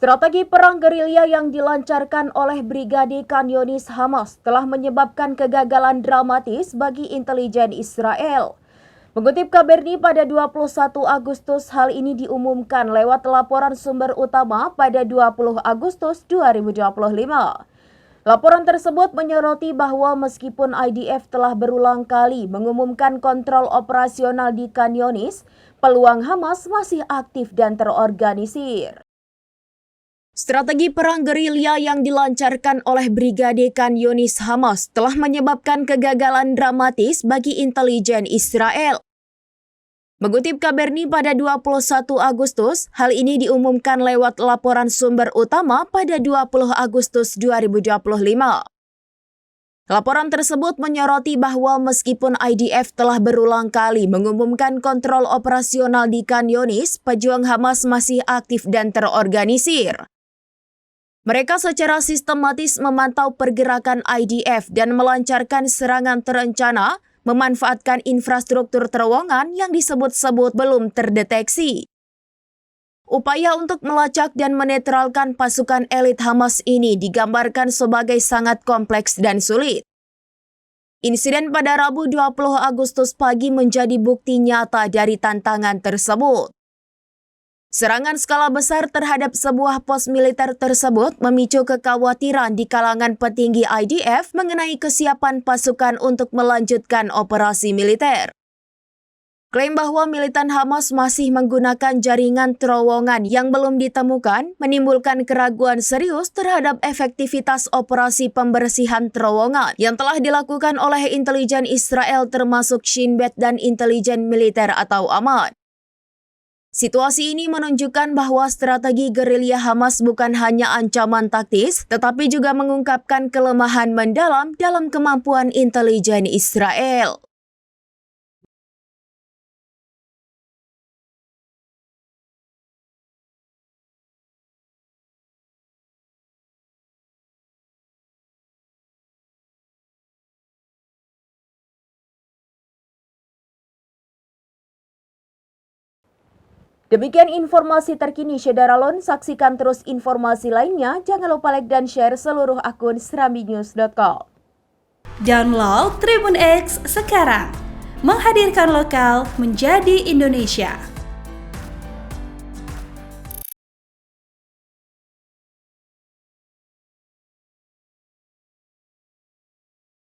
Strategi perang gerilya yang dilancarkan oleh Brigade Khan Younis Hamas telah menyebabkan kegagalan dramatis bagi intelijen Israel. Mengutip KBRI pada 21 Agustus, hal ini diumumkan lewat laporan sumber utama pada 20 Agustus 2025. Laporan tersebut menyoroti bahwa meskipun IDF telah berulang kali mengumumkan kontrol operasional di Khan Younis, peluang Hamas masih aktif dan terorganisir. Strategi perang gerilya yang dilancarkan oleh Brigade Khan Younis Hamas telah menyebabkan kegagalan dramatis bagi intelijen Israel. Mengutip KBRI pada 21 Agustus, hal ini diumumkan lewat laporan sumber utama pada 20 Agustus 2025. Laporan tersebut menyoroti bahwa meskipun IDF telah berulang kali mengumumkan kontrol operasional di Khan Younis, pejuang Hamas masih aktif dan terorganisir. Mereka secara sistematis memantau pergerakan IDF dan melancarkan serangan terencana, memanfaatkan infrastruktur terowongan yang disebut-sebut belum terdeteksi. Upaya untuk melacak dan menetralkan pasukan elit Hamas ini digambarkan sebagai sangat kompleks dan sulit. Insiden pada Rabu 20 Agustus pagi menjadi bukti nyata dari tantangan tersebut. Serangan skala besar terhadap sebuah pos militer tersebut memicu kekhawatiran di kalangan petinggi IDF mengenai kesiapan pasukan untuk melanjutkan operasi militer. Klaim bahwa militan Hamas masih menggunakan jaringan terowongan yang belum ditemukan menimbulkan keraguan serius terhadap efektivitas operasi pembersihan terowongan yang telah dilakukan oleh intelijen Israel termasuk Shin Bet dan intelijen militer atau Amad. Situasi ini menunjukkan bahwa strategi gerilya Hamas bukan hanya ancaman taktis, tetapi juga mengungkapkan kelemahan mendalam dalam kemampuan intelijen Israel. Demikian informasi terkini Syederalon, saksikan terus informasi lainnya, jangan lupa like dan share seluruh akun serambinews.com. Download Tribun X sekarang, menghadirkan lokal menjadi Indonesia.